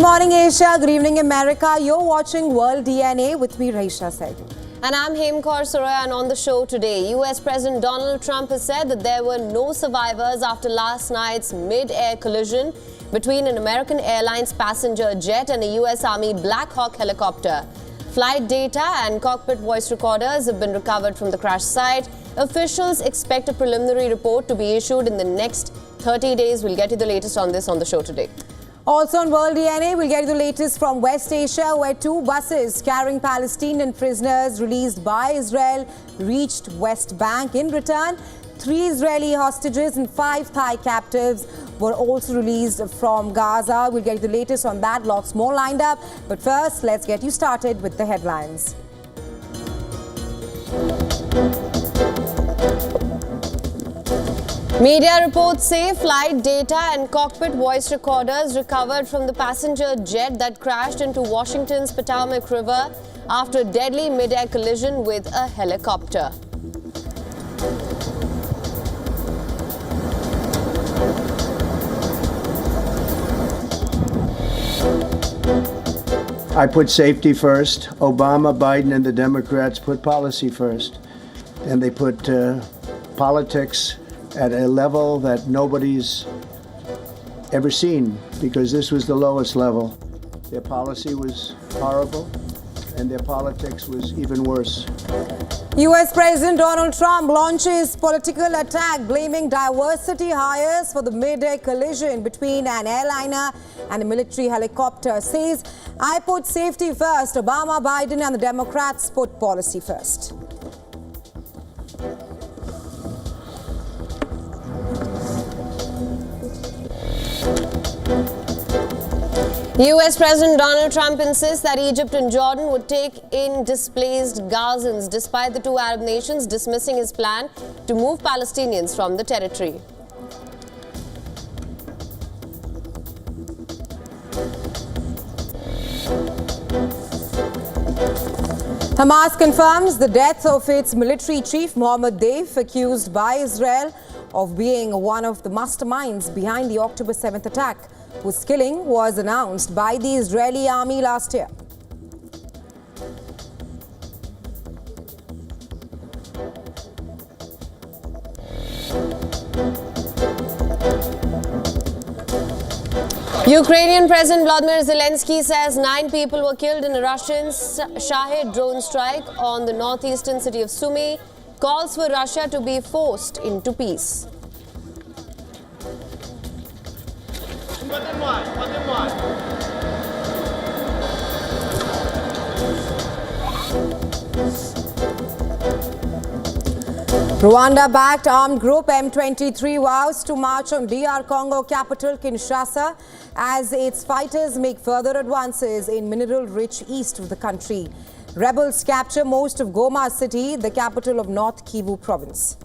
morning, Asia. Good evening, America. You're watching World DNA with me, Raisha Saidu. And I'm Hemkor Suraya, and on the show today, US President Donald Trump has said that there were no survivors after last night's mid-air collision between an American Airlines passenger jet and a US Army Black Hawk helicopter. Flight data and cockpit voice recorders have been recovered from the crash site. Officials expect a preliminary report to be issued in the next 30 days. We'll get you the latest on this on the show today. Also on World DNA, we'll get you the latest from West Asia, where 2 buses carrying Palestinian prisoners released by Israel reached West Bank. In return, 3 Israeli hostages and 5 Thai captives were also released from Gaza. We'll get you the latest on that, lots more lined up. But first, let's get you started with the headlines. Media reports say flight data and cockpit voice recorders recovered from the passenger jet that crashed into Washington's Potomac River after a deadly mid-air collision with a helicopter. I put safety first. Obama, Biden, and the Democrats put policy first. And they put politics at a level that nobody's ever seen, because this was the lowest level. Their policy was horrible, and their politics was even worse. US President Donald Trump launches political attack, blaming diversity hires for the mid-air collision between an airliner and a military helicopter. Says, I put safety first. Obama, Biden, and the Democrats put policy first. US President Donald Trump insists that Egypt and Jordan would take in displaced Gazans, despite the 2 Arab nations dismissing his plan to move Palestinians from the territory. Hamas confirms the death of its military chief Mohammed Deif, accused by Israel of being one of the masterminds behind the October 7th attack, whose killing was announced by the Israeli army last year. Ukrainian President Vladimir Zelensky says 9 people were killed in a Russian Shahed drone strike on the northeastern city of Sumy. Calls for Russia to be forced into peace. Rwanda-backed armed group M23 vows to march on DR Congo capital Kinshasa as its fighters make further advances in mineral-rich east of the country. Rebels capture most of Goma city, the capital of North Kivu province.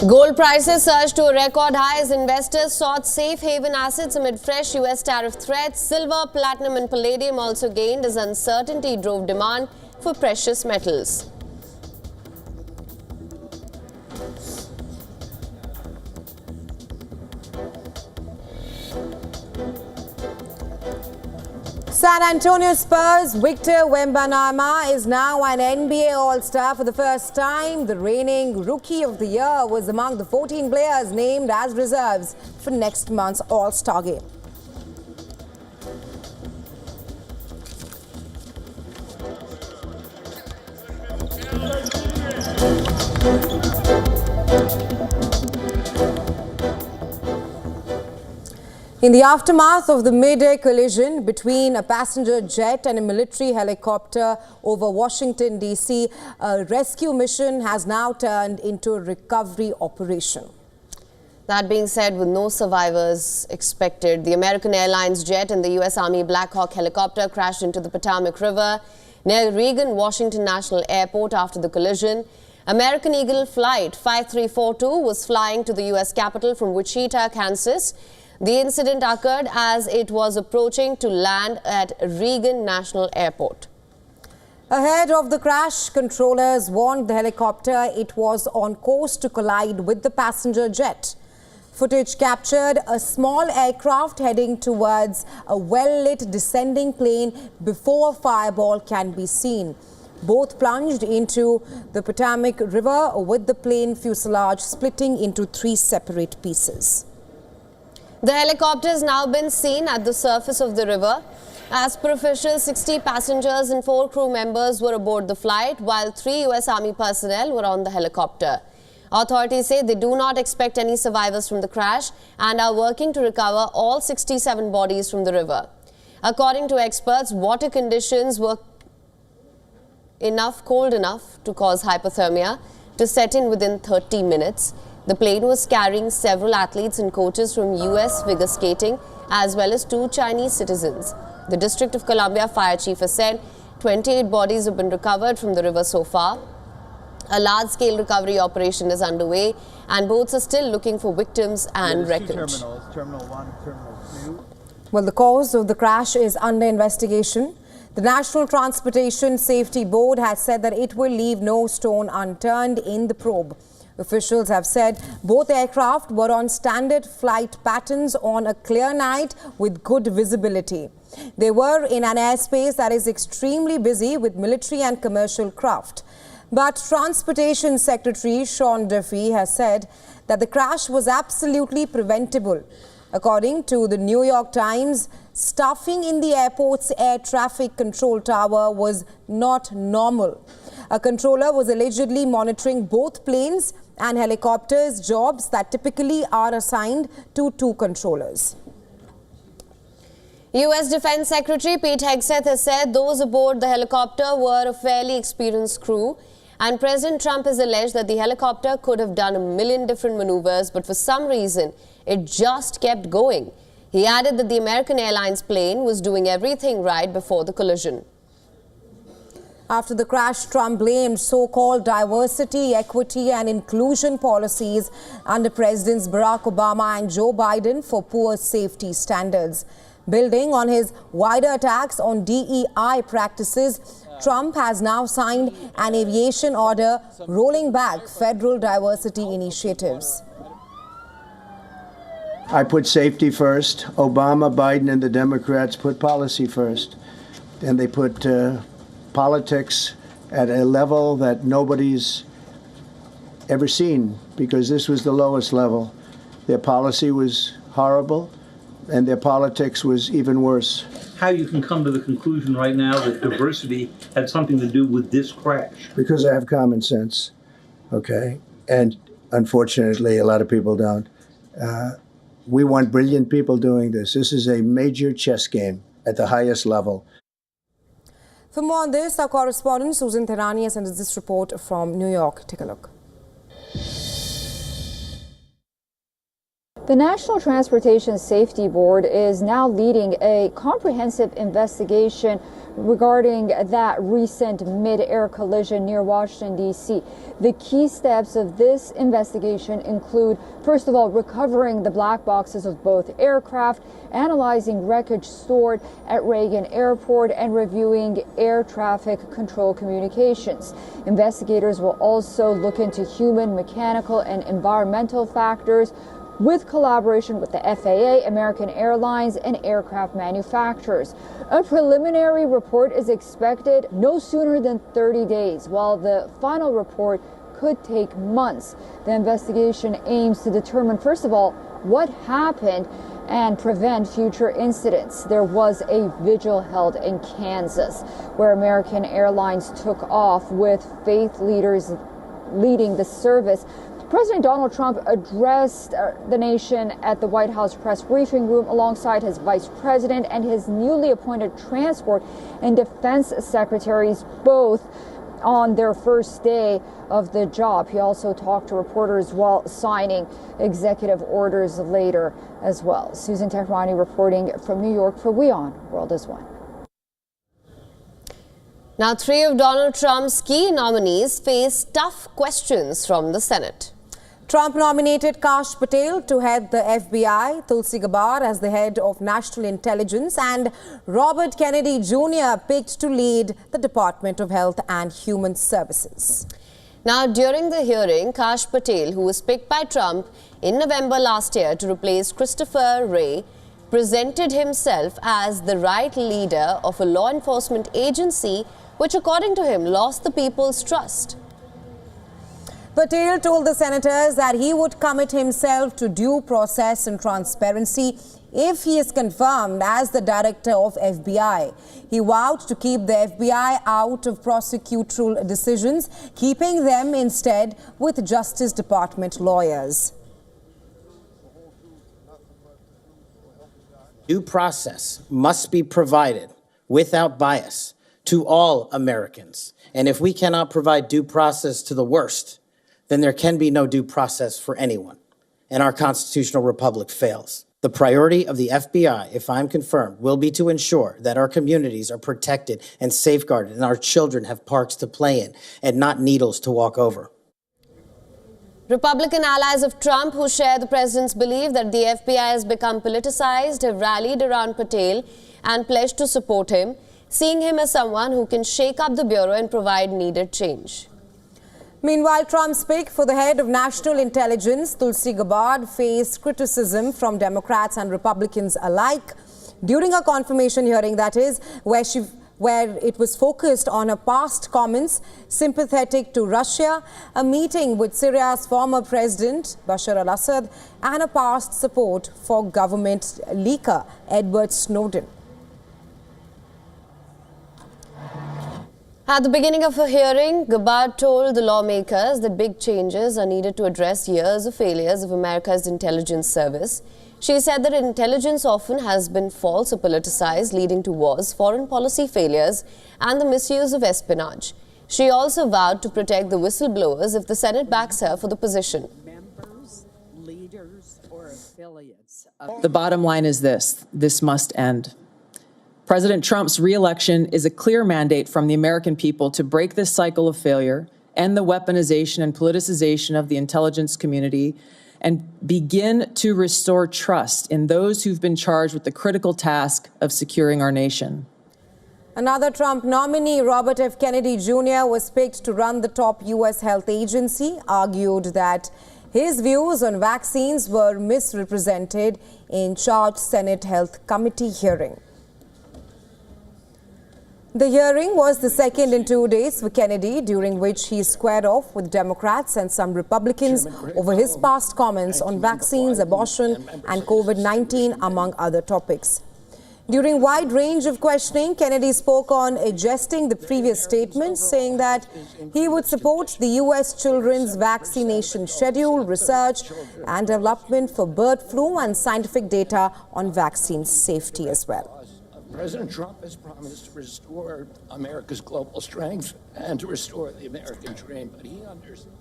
Gold prices surged to a record high as investors sought safe haven assets amid fresh US tariff threats. Silver, platinum and palladium also gained as uncertainty drove demand for precious metals. San Antonio Spurs Victor Wembanyama is now an NBA All-Star for the first time. The reigning Rookie of the Year was among the 14 players named as reserves for next month's All-Star game. In the aftermath of the mid-air collision between a passenger jet and a military helicopter over Washington, D.C., a rescue mission has now turned into a recovery operation. That being said, with no survivors expected, the American Airlines jet and the U.S. Army Black Hawk helicopter crashed into the Potomac River near Reagan Washington National Airport after the collision. American Eagle Flight 5342 was flying to the U.S. capital from Wichita, Kansas. The incident occurred as it was approaching to land at Reagan National Airport. Ahead of the crash, controllers warned the helicopter it was on course to collide with the passenger jet. Footage captured a small aircraft heading towards a well-lit descending plane before a fireball can be seen. Both plunged into the Potomac River, with the plane fuselage splitting into 3 separate pieces. The helicopter has now been seen at the surface of the river. As per officials, 60 passengers and 4 crew members were aboard the flight, while 3 U.S. Army personnel were on the helicopter. Authorities say they do not expect any survivors from the crash and are working to recover all 67 bodies from the river. According to experts, water conditions were cold enough to cause hypothermia to set in within 30 minutes. The plane was carrying several athletes and coaches from U.S. figure skating as well as 2 Chinese citizens. The District of Columbia Fire Chief has said 28 bodies have been recovered from the river so far. A large-scale recovery operation is underway and boats are still looking for victims and wreckage. 2 terminals, Terminal 1, Terminal 2. Well, the cause of the crash is under investigation. The National Transportation Safety Board has said that it will leave no stone unturned in the probe. Officials have said both aircraft were on standard flight patterns on a clear night with good visibility. They were in an airspace that is extremely busy with military and commercial craft. But Transportation Secretary Sean Duffy has said that the crash was absolutely preventable. According to the New York Times, staffing in the airport's air traffic control tower was not normal. A controller was allegedly monitoring both planes and helicopters, jobs that typically are assigned to 2 controllers. U.S. Defense Secretary Pete Hegseth has said those aboard the helicopter were a fairly experienced crew, and President Trump has alleged that the helicopter could have done a million different maneuvers, but for some reason it just kept going. He added that the American Airlines plane was doing everything right before the collision. After the crash, Trump blamed so-called diversity, equity and inclusion policies under Presidents Barack Obama and Joe Biden for poor safety standards. Building on his wider attacks on DEI practices, Trump has now signed an aviation order rolling back federal diversity initiatives. I put safety first. Obama, Biden, and the Democrats put policy first. And they put politics at a level that nobody's ever seen, because this was the lowest level. Their policy was horrible, and their politics was even worse. How you can come to the conclusion right now that diversity had something to do with this crash? Because I have common sense, okay? And unfortunately, a lot of people don't. We want brilliant people doing this. This is a major chess game at the highest level. For more on this, our correspondent Susan Therani has sent us this report from New York. Take a look. The National Transportation Safety Board is now leading a comprehensive investigation regarding that recent mid-air collision near Washington, D.C. The key steps of this investigation include, first of all, recovering the black boxes of both aircraft, analyzing wreckage stored at Reagan Airport, and reviewing air traffic control communications. Investigators will also look into human, mechanical, and environmental factors, with collaboration with the FAA, American Airlines, and aircraft manufacturers. A preliminary report is expected no sooner than 30 days, while the final report could take months. The investigation aims to determine, first of all, what happened and prevent future incidents. There was a vigil held in Kansas, where American Airlines took off with faith leaders leading the service. President Donald Trump addressed the nation at the White House press briefing room alongside his vice president and his newly appointed transport and defense secretaries, both on their first day of the job. He also talked to reporters while signing executive orders later as well. Susan Tehrani reporting from New York for WION World is One. Now, 3 of Donald Trump's key nominees face tough questions from the Senate. Trump nominated Kash Patel to head the FBI, Tulsi Gabbard as the head of National Intelligence, and Robert Kennedy Jr. picked to lead the Department of Health and Human Services. Now, during the hearing, Kash Patel, who was picked by Trump in November last year to replace Christopher Wray, presented himself as the right leader of a law enforcement agency, which, according to him, lost the people's trust. Patel told the senators that he would commit himself to due process and transparency if he is confirmed as the director of FBI. He vowed to keep the FBI out of prosecutorial decisions, keeping them instead with Justice Department lawyers. Due process must be provided without bias to all Americans. And if we cannot provide due process to the worst, then there can be no due process for anyone, and our constitutional republic fails. The priority of the FBI, if I'm confirmed, will be to ensure that our communities are protected and safeguarded and our children have parks to play in and not needles to walk over. Republican allies of Trump who share the president's belief that the FBI has become politicized have rallied around Patel and pledged to support him, seeing him as someone who can shake up the bureau and provide needed change. Meanwhile, Trump's pick for the head of National Intelligence, Tulsi Gabbard, faced criticism from Democrats and Republicans alike during a confirmation hearing, that is, where it was focused on her past comments sympathetic to Russia, a meeting with Syria's former president, Bashar al-Assad, and a past support for government leaker Edward Snowden. At the beginning of her hearing, Gabbard told the lawmakers that big changes are needed to address years of failures of America's intelligence service. She said that intelligence often has been false or politicized, leading to wars, foreign policy failures, and the misuse of espionage. She also vowed to protect the whistleblowers if the Senate backs her for the position. Members, leaders, or affiliates. The bottom line is this must end. President Trump's re-election is a clear mandate from the American people to break this cycle of failure, end the weaponization and politicization of the intelligence community, and begin to restore trust in those who've been charged with the critical task of securing our nation. Another Trump nominee, Robert F. Kennedy Jr., was picked to run the top U.S. health agency, argued that his views on vaccines were misrepresented in charged Senate Health Committee hearing. The hearing was the second in 2 days for Kennedy, during which he squared off with Democrats and some Republicans over his past comments on vaccines, abortion, and COVID-19, among other topics. During a wide range of questioning, Kennedy spoke on adjusting the previous statements, saying that he would support the U.S. children's vaccination schedule, research and development for bird flu, and scientific data on vaccine safety as well. President Trump has promised to restore America's global strength and to restore the American dream, but he understands.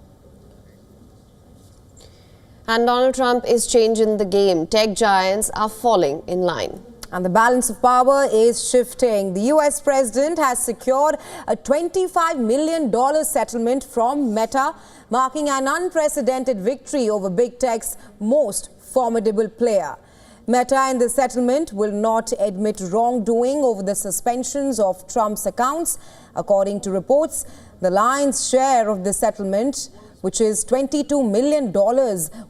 And Donald Trump is changing the game. Tech giants are falling in line. And the balance of power is shifting. The U.S. president has secured a $25 million settlement from Meta, marking an unprecedented victory over big tech's most formidable player. Meta in the settlement will not admit wrongdoing over the suspensions of Trump's accounts. According to reports, the lion's share of the settlement, which is $22 million,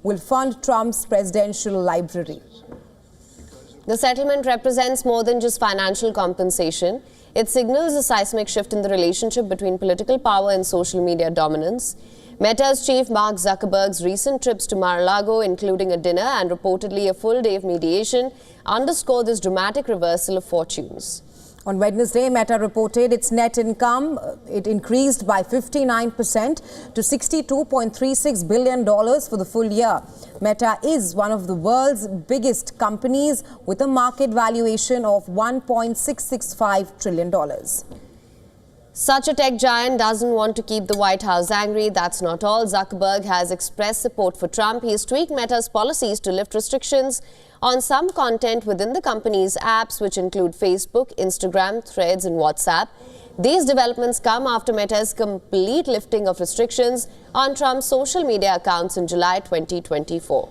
will fund Trump's presidential library. The settlement represents more than just financial compensation. It signals a seismic shift in the relationship between political power and social media dominance. Meta's chief Mark Zuckerberg's recent trips to Mar-a-Lago, including a dinner and reportedly a full day of mediation, underscore this dramatic reversal of fortunes. On Wednesday, Meta reported its net income. It increased by 59% to $62.36 billion for the full year. Meta is one of the world's biggest companies with a market valuation of $1.665 trillion. Such a tech giant doesn't want to keep the White House angry. That's not all. Zuckerberg has expressed support for Trump. He has tweaked Meta's policies to lift restrictions on some content within the company's apps, which include Facebook, Instagram, Threads, and WhatsApp. These developments come after Meta's complete lifting of restrictions on Trump's social media accounts in July 2024.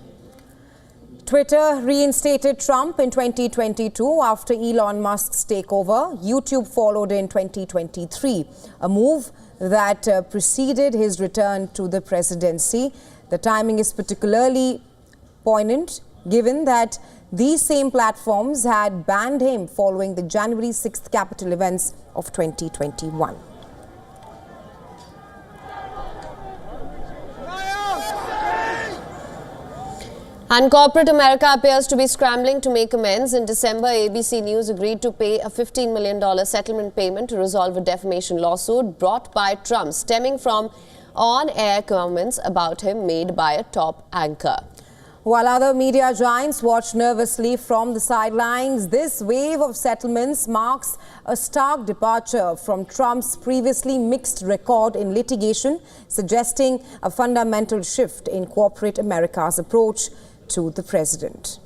Twitter reinstated Trump in 2022 after Elon Musk's takeover. YouTube followed in 2023, a move that preceded his return to the presidency. The timing is particularly poignant given that these same platforms had banned him following the January 6th Capitol events of 2021. And corporate America appears to be scrambling to make amends. In December, ABC News agreed to pay a $15 million settlement payment to resolve a defamation lawsuit brought by Trump, stemming from on-air comments about him made by a top anchor. While other media giants watch nervously from the sidelines, this wave of settlements marks a stark departure from Trump's previously mixed record in litigation, suggesting a fundamental shift in corporate America's approach to the president.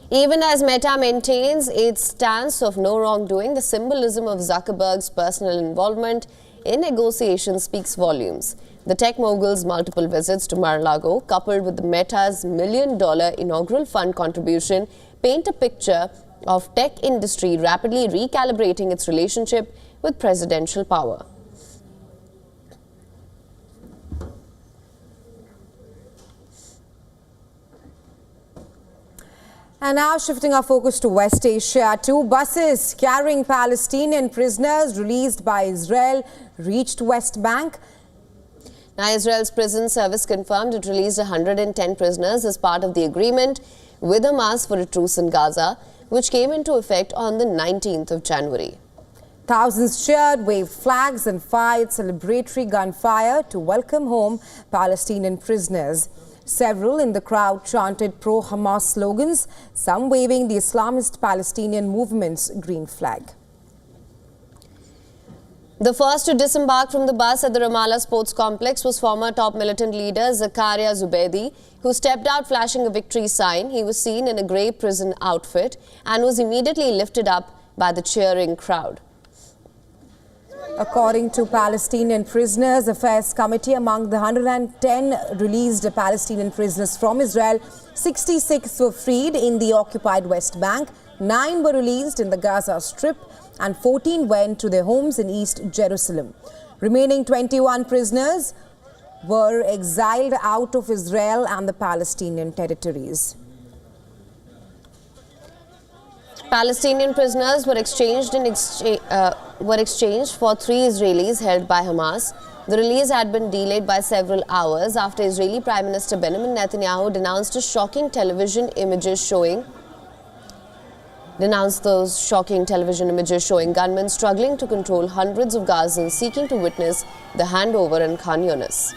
Even as Meta maintains its stance of no wrongdoing, the symbolism of Zuckerberg's personal involvement in negotiations speaks volumes. The tech mogul's multiple visits to Mar-a-Lago, coupled with the Meta's $1 million inaugural fund contribution, paint a picture of tech industry rapidly recalibrating its relationship with presidential power. And now shifting our focus to West Asia, 2 buses carrying Palestinian prisoners released by Israel reached West Bank. Now, Israel's prison service confirmed it released 110 prisoners as part of the agreement with Hamas for a truce in Gaza, which came into effect on the 19th of January. Thousands cheered, waved flags and fired celebratory gunfire to welcome home Palestinian prisoners. Several in the crowd chanted pro-Hamas slogans, some waving the Islamist Palestinian movement's green flag. The first to disembark from the bus at the Ramallah Sports Complex was former top militant leader Zakaria Zubeidi, who stepped out flashing a victory sign. He was seen in a grey prison outfit and was immediately lifted up by the cheering crowd. According to Palestinian Prisoners Affairs Committee, among the 110 released Palestinian prisoners from Israel, 66 were freed in the occupied West Bank, 9 were released in the Gaza Strip, and 14 went to their homes in East Jerusalem. Remaining 21 prisoners were exiled out of Israel and the Palestinian territories. Palestinian prisoners were exchanged for 3 Israelis held by Hamas. The release had been delayed by several hours after Israeli Prime Minister Benjamin Netanyahu denounced those shocking television images showing gunmen struggling to control hundreds of Gazans seeking to witness the handover in Khan Yunis.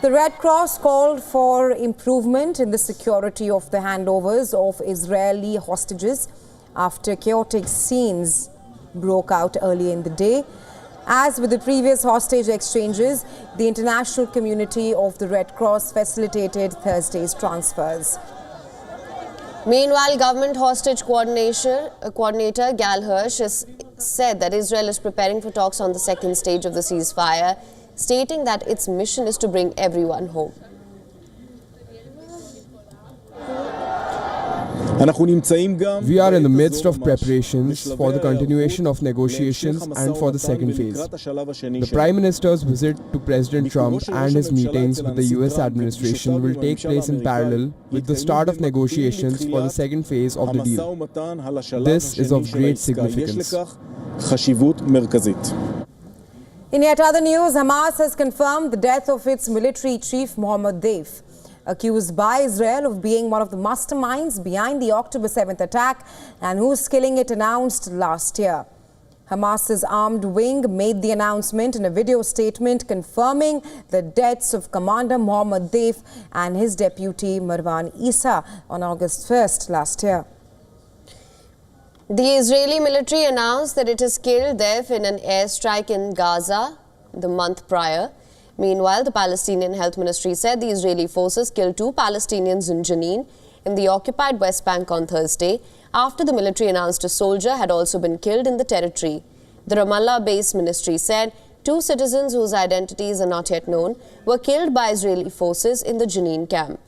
The Red Cross called for improvement in the security of the handovers of Israeli hostages after chaotic scenes broke out early in the day. As with the previous hostage exchanges, the international community of the Red Cross facilitated Thursday's transfers. Meanwhile, government hostage coordinator Gal Hirsch has said that Israel is preparing for talks on the second stage of the ceasefire, stating that its mission is to bring everyone home. We are in the midst of preparations for the continuation of negotiations and for the second phase. The Prime Minister's visit to President Trump and his meetings with the US administration will take place in parallel with the start of negotiations for the second phase of the deal. This is of great significance. In yet other news, Hamas has confirmed the death of its military chief Mohammad Deif, accused by Israel of being one of the masterminds behind the October 7th attack and whose killing it announced last year. Hamas's armed wing made the announcement in a video statement confirming the deaths of Commander Mohammad Deif and his deputy Marwan Issa on August 1st last year. The Israeli military announced that it has killed Deif in an airstrike in Gaza the month prior. Meanwhile, the Palestinian Health Ministry said the Israeli forces killed 2 Palestinians in Jenin in the occupied West Bank on Thursday, after the military announced a soldier had also been killed in the territory. The Ramallah-based ministry said 2 citizens whose identities are not yet known were killed by Israeli forces in the Jenin camp.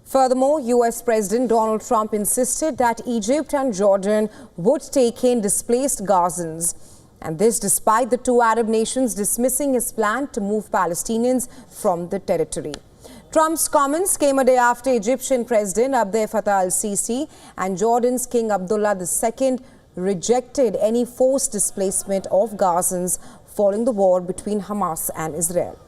Furthermore, US President Donald Trump insisted that Egypt and Jordan would take in displaced Gazans. And this despite the 2 Arab nations dismissing his plan to move Palestinians from the territory. Trump's comments came a day after Egyptian President Abdel Fattah al-Sisi and Jordan's King Abdullah II rejected any forced displacement of Gazans following the war between Hamas and Israel.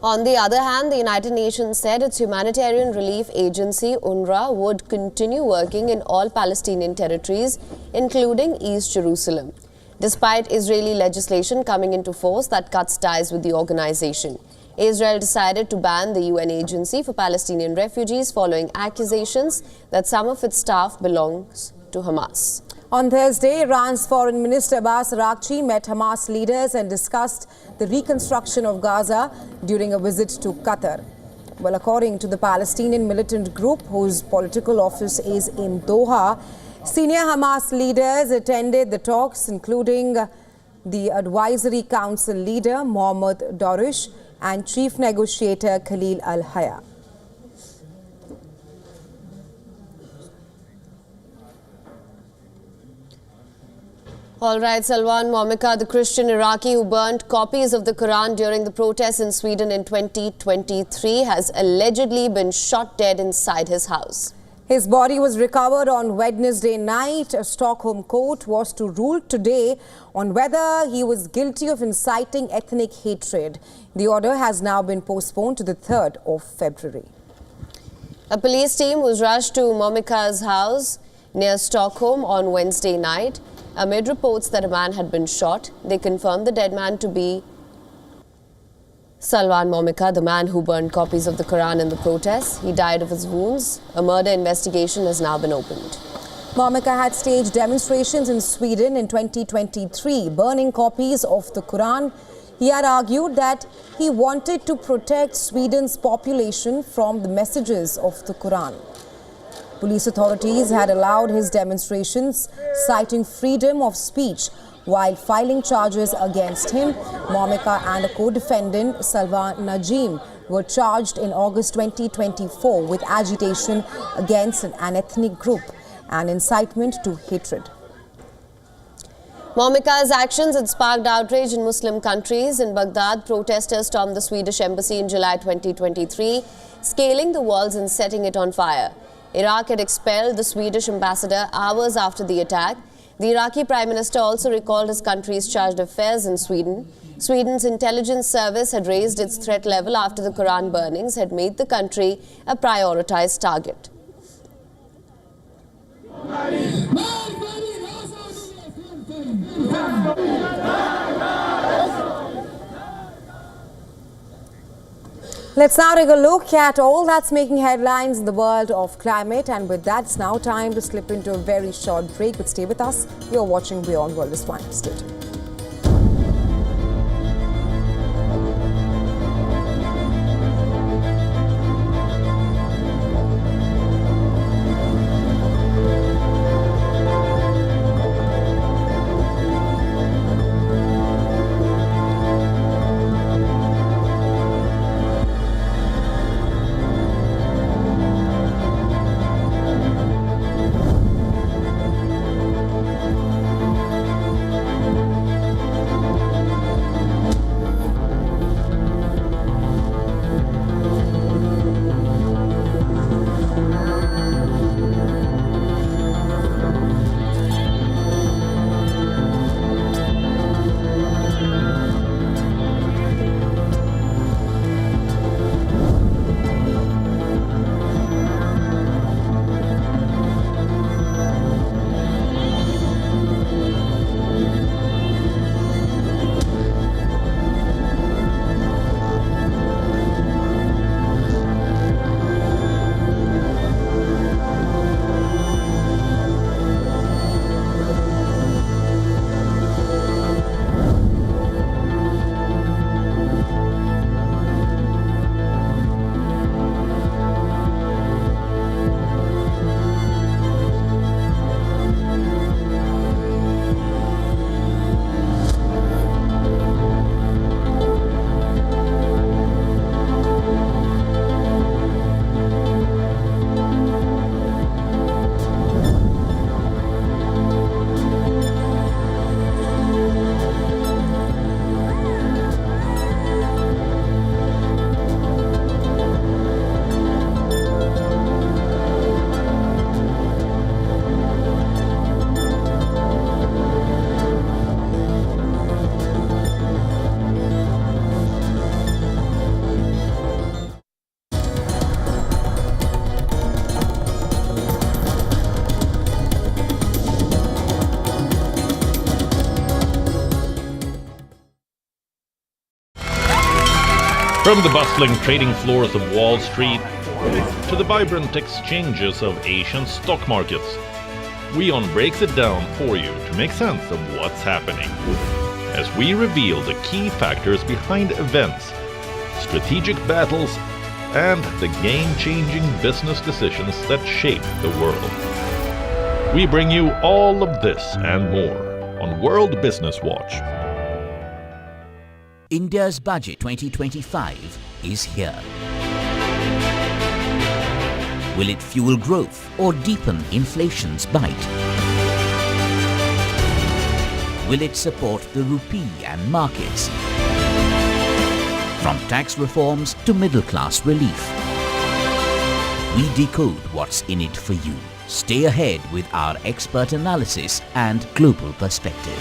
On the other hand, the United Nations said its humanitarian relief agency, UNRWA, would continue working in all Palestinian territories, including East Jerusalem, despite Israeli legislation coming into force that cuts ties with the organization. Israel decided to ban the UN agency for Palestinian refugees following accusations that some of its staff belongs to Hamas. On Thursday, Iran's Foreign Minister Abbas Araghchi met Hamas leaders and discussed the reconstruction of Gaza during a visit to Qatar. Well, according to the Palestinian militant group, whose political office is in Doha, senior Hamas leaders attended the talks, including the Advisory Council leader Mohammad Darush and chief negotiator Khalil al-Haya. All right, Salwan Momika, the Christian Iraqi who burnt copies of the Quran during the protests in Sweden in 2023, has allegedly been shot dead inside his house. His body was recovered on Wednesday night. A Stockholm court was to rule today on whether he was guilty of inciting ethnic hatred. The order has now been postponed to the 3rd of February. A police team was rushed to Momika's house near Stockholm on Wednesday night. Amid reports that a man had been shot, they confirmed the dead man to be Salwan Momika, the man who burned copies of the Quran in the protests. He died of his wounds. A murder investigation has now been opened. Momika had staged demonstrations in Sweden in 2023, burning copies of the Quran. He had argued that he wanted to protect Sweden's population from the messages of the Quran. Police authorities had allowed his demonstrations, citing freedom of speech, while filing charges against him. Momika and a co-defendant, Salvan Najim, were charged in August 2024 with agitation against an ethnic group and incitement to hatred. Momika's actions had sparked outrage in Muslim countries. In Baghdad, protesters stormed the Swedish embassy in July 2023, scaling the walls and setting it on fire. Iraq had expelled the Swedish ambassador hours after the attack. The Iraqi Prime Minister also recalled his country's chargé d'affaires in Sweden. Sweden's intelligence service had raised its threat level after the Quran burnings had made the country a prioritized target. Let's now take a look at all that's making headlines in the world of climate. And with that, it's now time to slip into a very short break. But stay with us. You're watching WION The World. Stay tuned. From the bustling trading floors of Wall Street to the vibrant exchanges of Asian stock markets, WION breaks it down for you to make sense of what's happening, as we reveal the key factors behind events, strategic battles, and the game-changing business decisions that shape the world. We bring you all of this and more on World Business Watch. India's budget 2025 is here. Will it fuel growth or deepen inflation's bite? Will it support the rupee and markets? From tax reforms to middle-class relief, we decode what's in it for you. Stay ahead with our expert analysis and global perspective.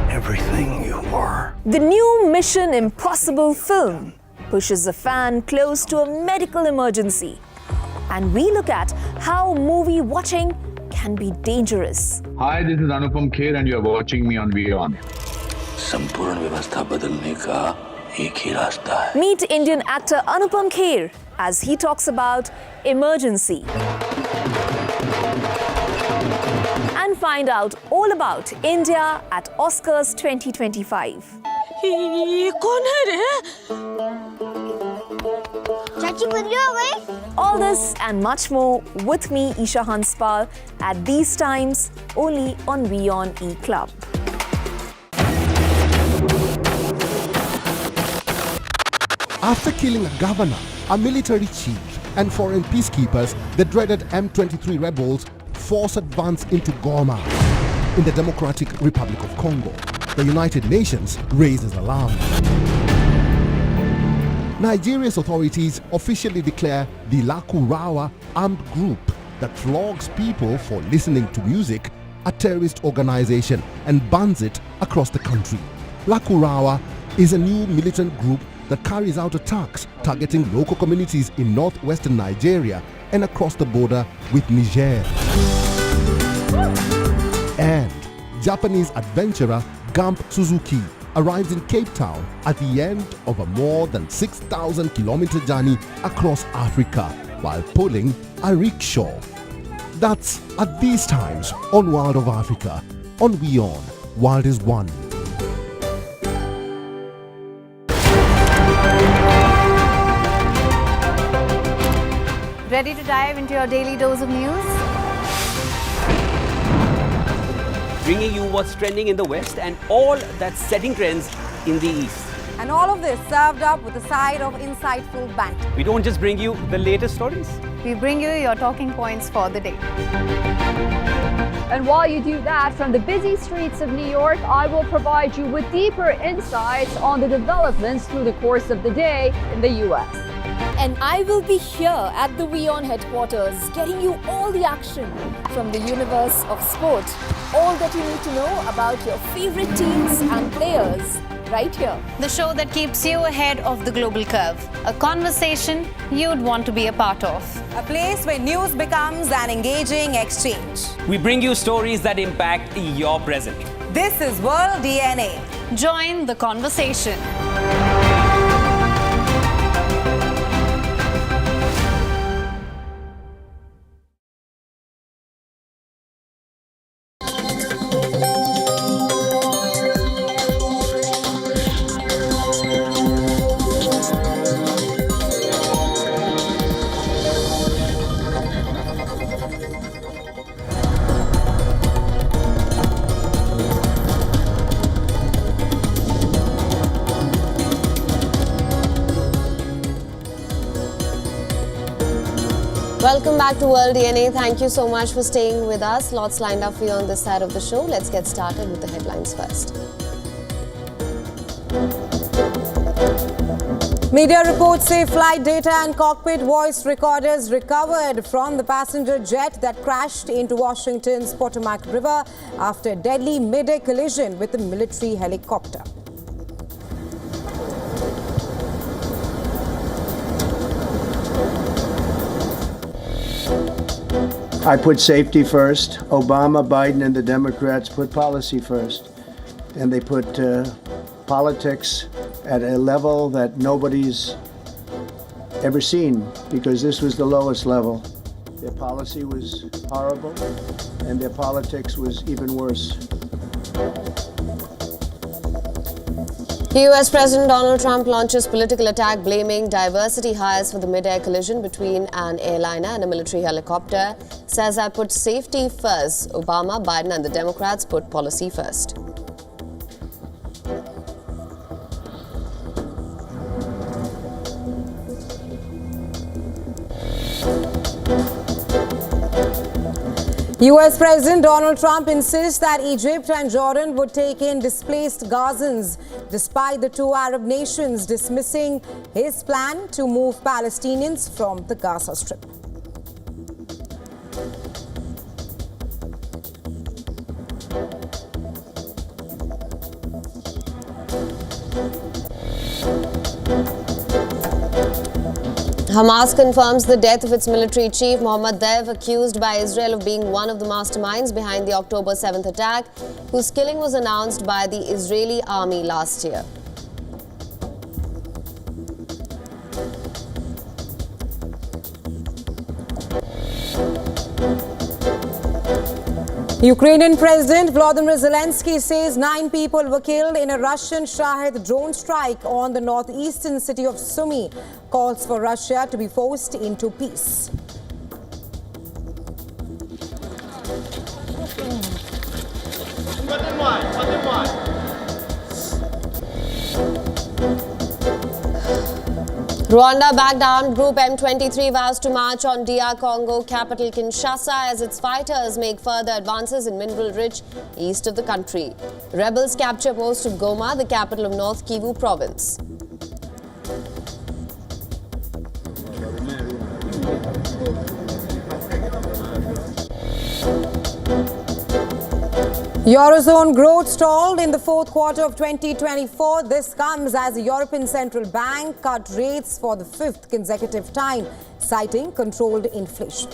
Everything you are. The new Mission Impossible film pushes a fan close to a medical emergency. And we look at how movie watching can be dangerous. Hi, this is Anupam Kher and you are watching me on WION. संपूर्ण व्यवस्था बदलने का एक ही रास्ता है. Meet Indian actor Anupam Kher as he talks about emergency. And find out all about India at Oscars 2025. ये कौन है रे? चाची बदली हो गई? All this and much more with me, Isha Hanspal, at these times only on WION E-Club. After killing a governor, a military chief, and foreign peacekeepers, the dreaded M23 rebels force advance into Goma in the Democratic Republic of Congo. The United Nations raises alarm. Nigeria's authorities officially declare the Lakurawa armed group that flogs people for listening to music a terrorist organization and bans it across the country. Lakurawa is a new militant group that carries out attacks targeting local communities in northwestern Nigeria and across the border with Niger. And Japanese adventurer Gamp Suzuki arrives in Cape Town at the end of a more than 6,000-kilometer journey across Africa while pulling a rickshaw. That's at these times on World of Africa. On WION, World is One. Ready to dive into your daily dose of news? Bringing you what's trending in the West and all that's setting trends in the East. And all of this served up with a side of insightful banter. We don't just bring you the latest stories. We bring you your talking points for the day. And while you do that, from the busy streets of New York, I will provide you with deeper insights on the developments through the course of the day in the US. And I will be here at the WION headquarters, getting you all the action from the universe of sport. All that you need to know about your favorite teams and players, right here. The show that keeps you ahead of the global curve. A conversation you'd want to be a part of. A place where news becomes an engaging exchange. We bring you stories that impact your present. This is World DNA. Join the conversation. Welcome back to World DNA. Thank you so much for staying with us. Lots lined up for you on this side of the show. Let's get started with the headlines first. Media reports say flight data and cockpit voice recorders recovered from the passenger jet that crashed into Washington's Potomac River after a deadly mid-air collision with a military helicopter. I put safety first. Obama, Biden, and the Democrats put policy first. And they put politics at a level that nobody's ever seen, because this was the lowest level. Their policy was horrible, and their politics was even worse. US President Donald Trump launches political attack blaming diversity hires for the mid-air collision between an airliner and a military helicopter. Says I put safety first. Obama, Biden and the Democrats put policy first. US President Donald Trump insists that Egypt and Jordan would take in displaced Gazans, despite the two Arab nations dismissing his plan to move Palestinians from the Gaza Strip. Hamas confirms the death of its military chief Mohammad Dev, accused by Israel of being one of the masterminds behind the October 7th attack, whose killing was announced by the Israeli army last year. Ukrainian President Volodymyr Zelensky says 9 people were killed in a Russian Shahed drone strike on the northeastern city of Sumy. Calls for Russia to be forced into peace. Rwanda-backed armed group M23 vows to march on DR Congo capital Kinshasa as its fighters make further advances in mineral-rich east of the country. Rebels capture most of Goma, the capital of North Kivu province. Eurozone growth stalled in the fourth quarter of 2024. This comes as the European Central Bank cut rates for the 5th consecutive time, citing controlled inflation.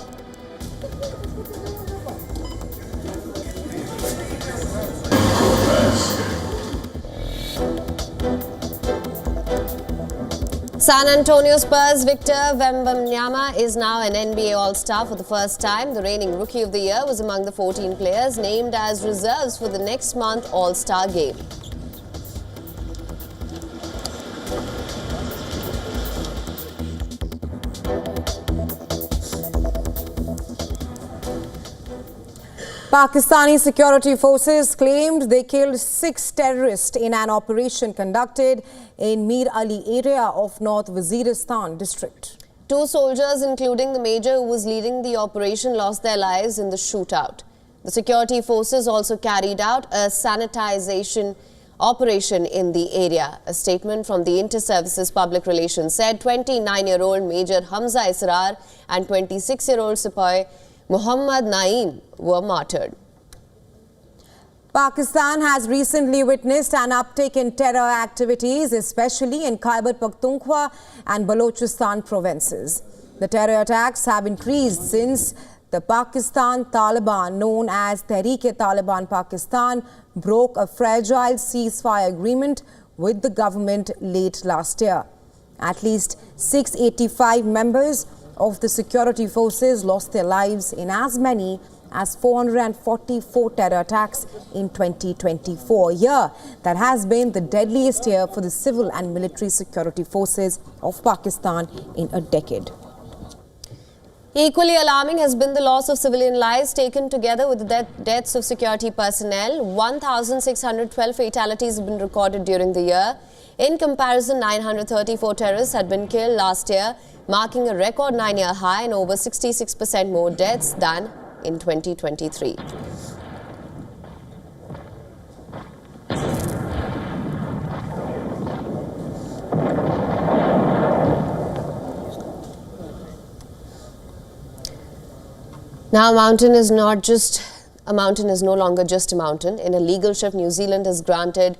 San Antonio Spurs Victor Wembanyama is now an NBA All-Star for the first time. The reigning Rookie of the Year was among the 14 players named as reserves for the next month All-Star game. Pakistani security forces claimed they killed 6 terrorists in an operation conducted in Mir Ali area of North Waziristan district. 2 soldiers, including the major who was leading the operation, lost their lives in the shootout. The security forces also carried out a sanitization operation in the area. A statement from the Inter-Services Public Relations said 29-year-old Major Hamza Israr and 26-year-old Sepoy Muhammad Naeem were martyred. Pakistan has recently witnessed an uptick in terror activities, especially in Khyber Pakhtunkhwa and Balochistan provinces. The terror attacks have increased since the Pakistan Taliban, known as Tehreek-e-Taliban Pakistan, broke a fragile ceasefire agreement with the government late last year. At least 685 members of the security forces lost their lives in as many as 444 terror attacks in 2024, a year that has been the deadliest year for the civil and military security forces of Pakistan in a decade. Equally alarming has been the loss of civilian lives taken together with the deaths of security personnel. 1,612 fatalities have been recorded during the year. In comparison, 934 terrorists had been killed last year, marking a record 9-year high and over 66% more deaths than in 2023. Now, a mountain is no longer just a mountain. In a legal shift, New Zealand has granted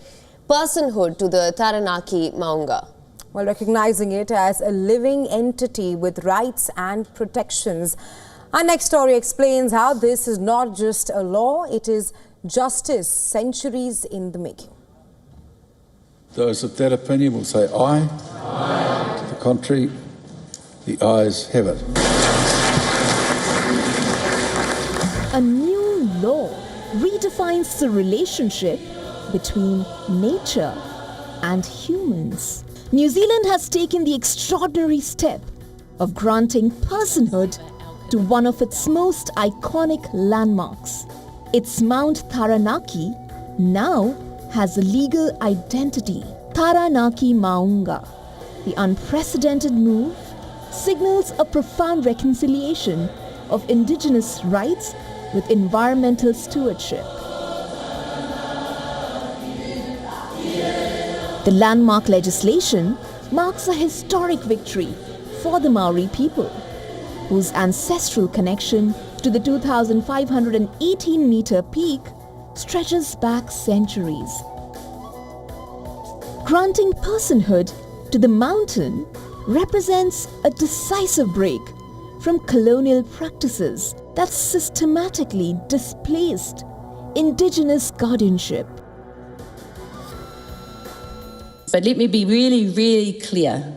personhood to the Taranaki Maunga, while recognizing it as a living entity with rights and protections. Our next story explains how this is not just a law, it is justice centuries in the making. Those of that opinion will say aye. Aye. To the contrary, the ayes have it. A new law redefines the relationship between nature and humans. New Zealand has taken the extraordinary step of granting personhood to one of its most iconic landmarks. Its Mount Taranaki now has a legal identity, Taranaki Maunga. The unprecedented move signals a profound reconciliation of indigenous rights with environmental stewardship. The landmark legislation marks a historic victory for the Maori people, whose ancestral connection to the 2,518-meter peak stretches back centuries. Granting personhood to the mountain represents a decisive break from colonial practices that systematically displaced indigenous guardianship. But let me be really, really clear.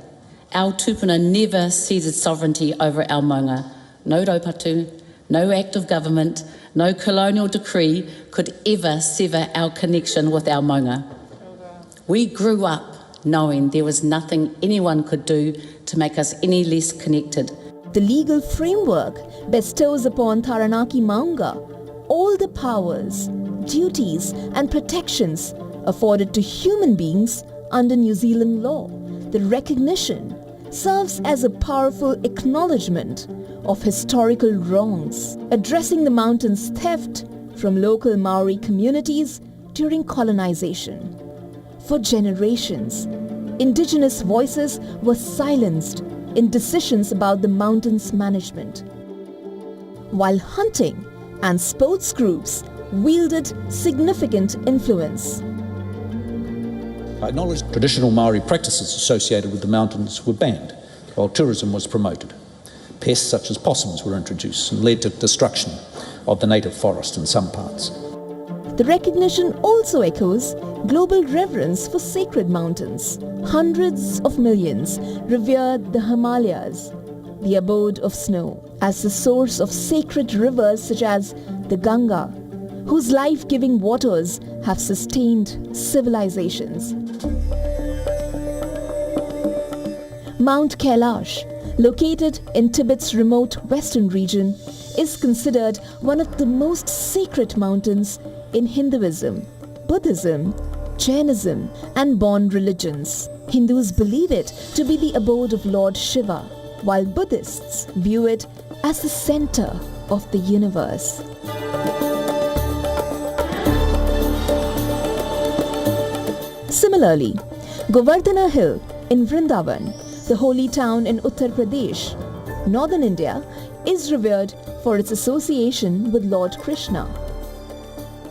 Our tupuna never ceded sovereignty over our maunga. No raupatu, no act of government, no colonial decree could ever sever our connection with our maunga. We grew up knowing there was nothing anyone could do to make us any less connected. The legal framework bestows upon Taranaki Maunga all the powers, duties and protections afforded to human beings under New Zealand law. The recognition serves as a powerful acknowledgement of historical wrongs, addressing the mountain's theft from local Maori communities during colonization. For generations, indigenous voices were silenced in decisions about the mountain's management, while hunting and sports groups wielded significant influence. I acknowledge traditional Maori practices associated with the mountains were banned, while tourism was promoted. Pests such as possums were introduced and led to destruction of the native forest in some parts. The recognition also echoes global reverence for sacred mountains. Hundreds of millions revered the Himalayas, the abode of snow, as the source of sacred rivers such as the Ganga, whose life-giving waters have sustained civilizations. Mount Kailash, located in Tibet's remote western region, is considered one of the most sacred mountains in Hinduism, Buddhism, Jainism and Bon religions. Hindus believe it to be the abode of Lord Shiva, while Buddhists view it as the center of the universe. Similarly, Govardhana Hill in Vrindavan, the holy town in Uttar Pradesh, northern India, is revered for its association with Lord Krishna.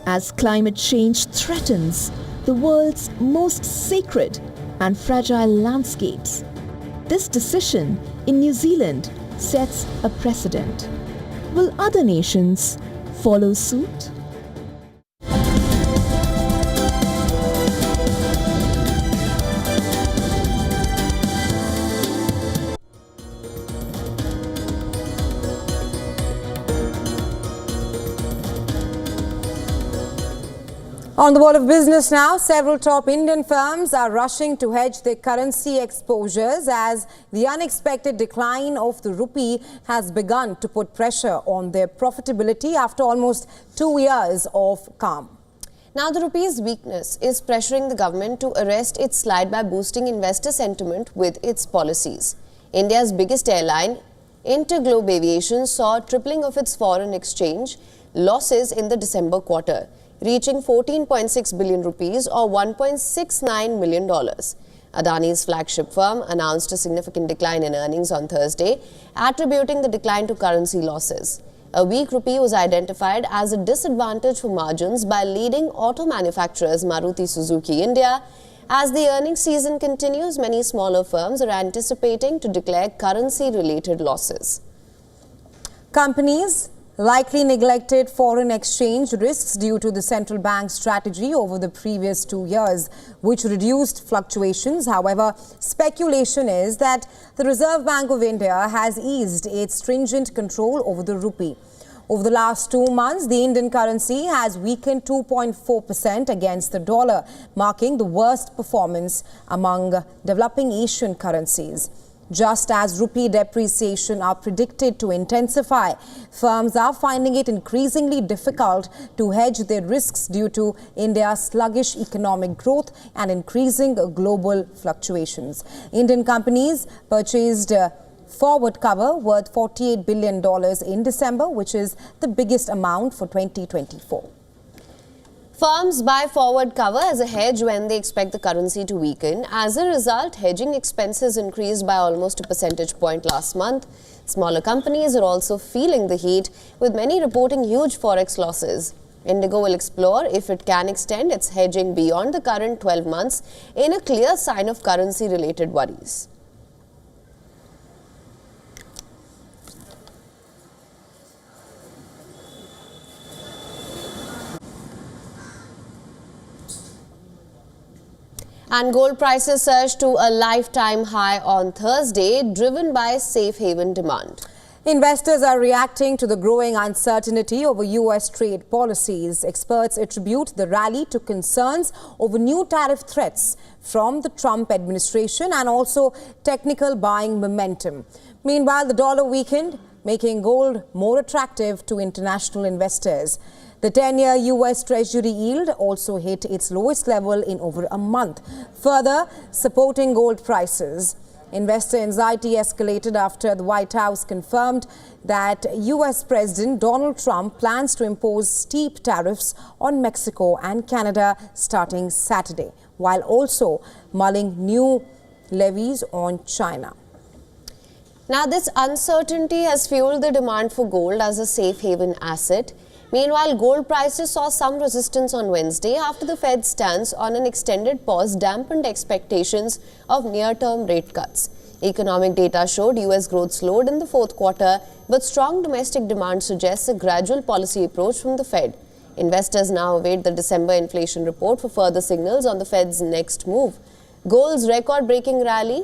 As climate change threatens the world's most sacred and fragile landscapes, this decision in New Zealand sets a precedent. Will other nations follow suit? On the world of business now, several top Indian firms are rushing to hedge their currency exposures as the unexpected decline of the rupee has begun to put pressure on their profitability after almost 2 years of calm. Now, the rupee's weakness is pressuring the government to arrest its slide by boosting investor sentiment with its policies. India's biggest airline, Interglobe Aviation, saw a tripling of its foreign exchange losses in the December quarter, reaching 14.6 billion rupees or $1.69 million. Adani's flagship firm announced a significant decline in earnings on Thursday, attributing the decline to currency losses. A weak rupee was identified as a disadvantage for margins by leading auto manufacturers Maruti Suzuki India. As the earnings season continues, many smaller firms are anticipating to declare currency-related losses. Companies likely neglected foreign exchange risks due to the central bank's strategy over the previous 2 years, which reduced fluctuations. However, speculation is that the Reserve Bank of India has eased its stringent control over the rupee. Over the last 2 months, the Indian currency has weakened 2.4% against the dollar, marking the worst performance among developing Asian currencies. Just as rupee depreciation are predicted to intensify, firms are finding it increasingly difficult to hedge their risks due to India's sluggish economic growth and increasing global fluctuations. Indian companies purchased forward cover worth $48 billion in December, which is the biggest amount for 2024. Firms buy forward cover as a hedge when they expect the currency to weaken. As a result, hedging expenses increased by almost a percentage point last month. Smaller companies are also feeling the heat, with many reporting huge forex losses. Indigo will explore if it can extend its hedging beyond the current 12 months in a clear sign of currency-related worries. And gold prices surged to a lifetime high on Thursday, driven by safe haven demand. Investors are reacting to the growing uncertainty over U.S. trade policies. Experts attribute the rally to concerns over new tariff threats from the Trump administration and also technical buying momentum. Meanwhile, the dollar weakened, making gold more attractive to international investors. The 10-year U.S. Treasury yield also hit its lowest level in over a month, further supporting gold prices. Investor anxiety escalated after the White House confirmed that U.S. President Donald Trump plans to impose steep tariffs on Mexico and Canada starting Saturday, while also mulling new levies on China. Now, this uncertainty has fueled the demand for gold as a safe haven asset. Meanwhile, gold prices saw some resistance on Wednesday after the Fed's stance on an extended pause dampened expectations of near-term rate cuts. Economic data showed U.S. growth slowed in the fourth quarter, but strong domestic demand suggests a gradual policy approach from the Fed. Investors now await the December inflation report for further signals on the Fed's next move. Gold's record-breaking rally,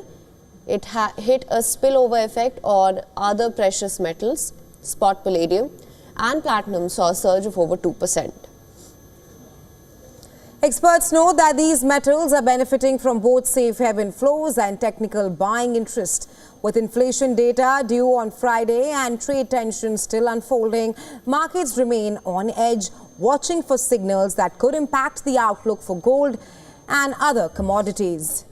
it hit a spillover effect on other precious metals. Spot palladium and platinum saw a surge of over 2%. Experts note that these metals are benefiting from both safe haven flows and technical buying interest. With inflation data due on Friday and trade tensions still unfolding, markets remain on edge, watching for signals that could impact the outlook for gold and other commodities.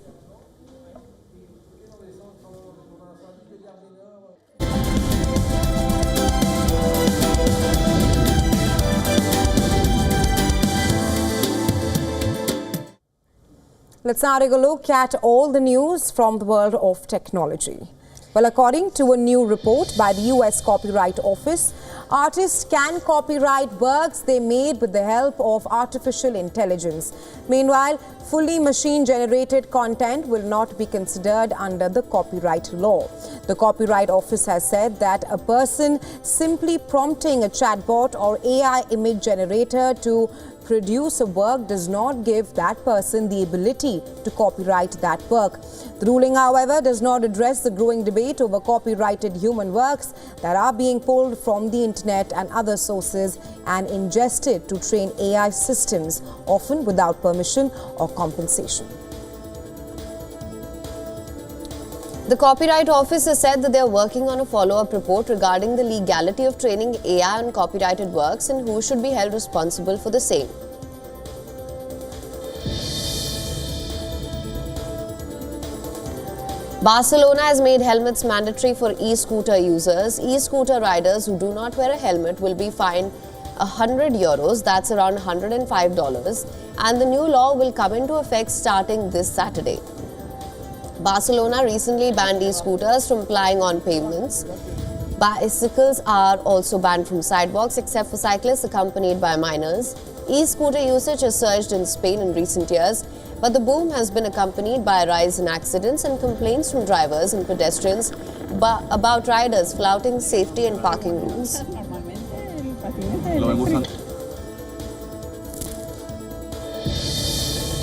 Let's now take a look at all the news from the world of technology. Well, according to a new report by the US Copyright Office, artists can copyright works they made with the help of artificial intelligence. Meanwhile, fully machine-generated content will not be considered under the copyright law. The Copyright Office has said that a person simply prompting a chatbot or AI image generator to produce a work does not give that person the ability to copyright that work. The ruling, however, does not address the growing debate over copyrighted human works that are being pulled from the internet and other sources and ingested to train AI systems, often without permission or compensation. The Copyright Office has said that they are working on a follow-up report regarding the legality of training AI on copyrighted works and who should be held responsible for the same. Barcelona has made helmets mandatory for e-scooter users. E-scooter riders who do not wear a helmet will be fined €100, that's around $105, and the new law will come into effect starting this Saturday. Barcelona recently banned e-scooters from plying on pavements. Bicycles are also banned from sidewalks except for cyclists accompanied by minors. E-scooter usage has surged in Spain in recent years, but the boom has been accompanied by a rise in accidents and complaints from drivers and pedestrians about riders flouting safety and parking rules.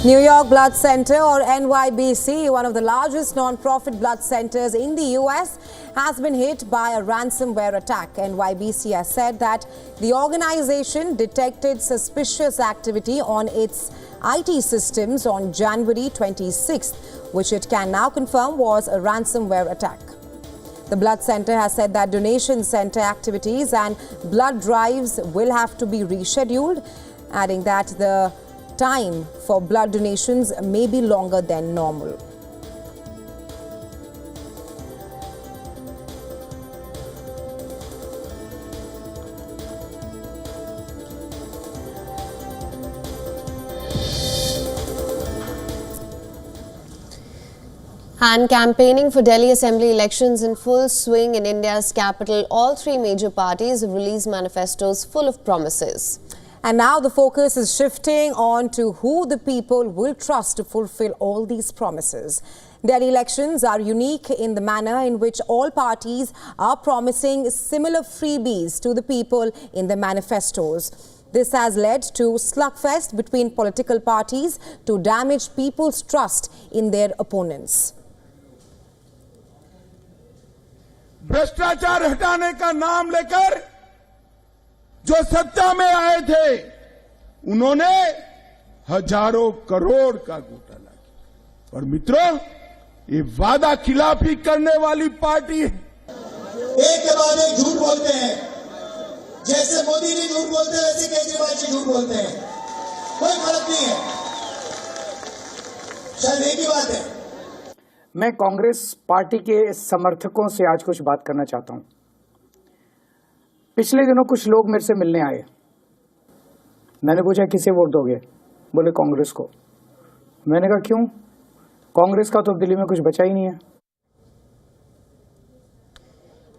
New York Blood Center, or NYBC, one of the largest non-profit blood centers in the US, has been hit by a ransomware attack. NYBC has said that the organization detected suspicious activity on its IT systems on January 26th, which it can now confirm was a ransomware attack. The blood center has said that donation center activities and blood drives will have to be rescheduled, adding that the time for blood donations may be longer than normal. And campaigning for Delhi Assembly elections in full swing in India's capital, all three major parties have released manifestos full of promises. And now the focus is shifting on to who the people will trust to fulfill all these promises. Delhi elections are unique in the manner in which all parties are promising similar freebies to the people in their manifestos. This has led to slugfest between political parties to damage people's trust in their opponents. भ्रष्टाचार हटाने का नाम लेकर जो सत्ता में आए थे, उन्होंने हजारों करोड़ का घोटाला किया। और मित्रों, ये वादा खिलाफी करने वाली पार्टी है। एक के बाद एक झूठ बोलते हैं। जैसे मोदी जी झूठ बोलते हैं, वैसे केजरीवाल जी झूठ बोलते हैं। कोई फर्क नहीं है। शायद एक ही बात है। मैं कांग्रेस पार्टी के समर्थकों से आज कुछ बात करना चाहता हूं। पिछले दिनों कुछ लोग मेरे से मिलने आए। मैंने पूछा किसे वोट दोगे? बोले कांग्रेस को। मैंने कहा क्यों? कांग्रेस का तो दिल्ली में कुछ बचा ही नहीं है।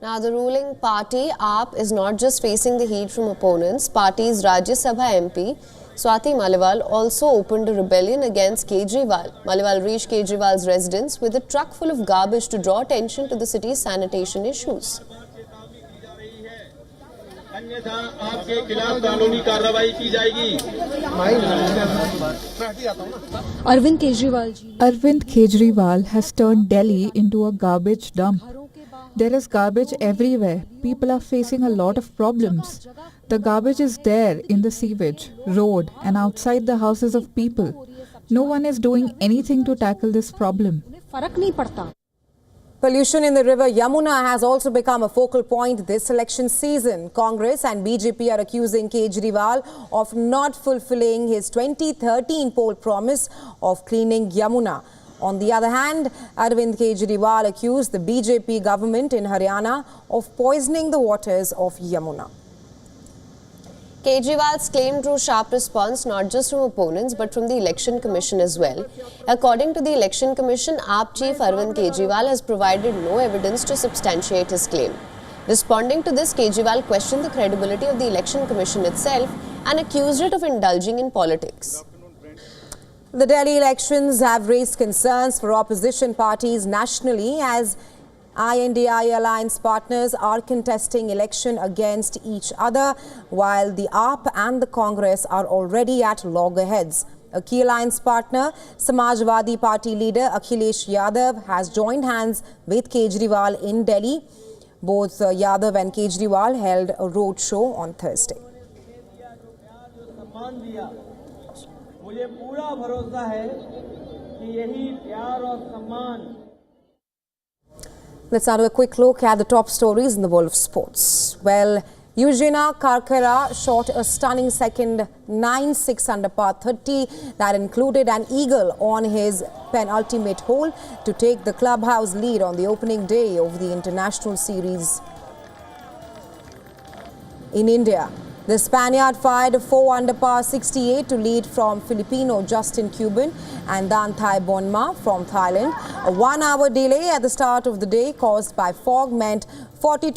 Now, the ruling party, AAP, is not just facing the heat from opponents. Party's Rajya Sabha MP, Swati Maliwal, also opened a rebellion against Kejriwal. Maliwal reached Kejriwal's residence with a truck full of garbage to draw attention to the city's sanitation issues. Arvind Kejriwal has turned Delhi into a garbage dump. There is garbage everywhere. People are facing a lot of problems. The garbage is there in the sewage, road and outside the houses of people. No one is doing anything to tackle this problem. Pollution in the river Yamuna has also become a focal point this election season. Congress and BJP are accusing Kejriwal of not fulfilling his 2013 poll promise of cleaning Yamuna. On the other hand, Arvind Kejriwal accused the BJP government in Haryana of poisoning the waters of Yamuna. Kejriwal's claim drew sharp response not just from opponents but from the Election Commission as well. According to the Election Commission, AAP chief Arvind Kejriwal has provided no evidence to substantiate his claim. Responding to this, Kejriwal questioned the credibility of the Election Commission itself and accused it of indulging in politics. The Delhi elections have raised concerns for opposition parties nationally as INDI alliance partners are contesting election against each other, while the AAP and the Congress are already at loggerheads. A key alliance partner, Samajwadi Party leader Akhilesh Yadav, has joined hands with Kejriwal in Delhi. Both Yadav and Kejriwal held a road show on Thursday. Let's now do a quick look at the top stories in the world of sports. Well, Eugenia Carcera shot a stunning second 9-6 under par 30 that included an eagle on his penultimate hole to take the clubhouse lead on the opening day of the international series in India. The Spaniard fired a 4 under par 68 to lead from Filipino Justin Cuban and Danthai Bonma from Thailand. A 1-hour delay at the start of the day caused by fog meant 42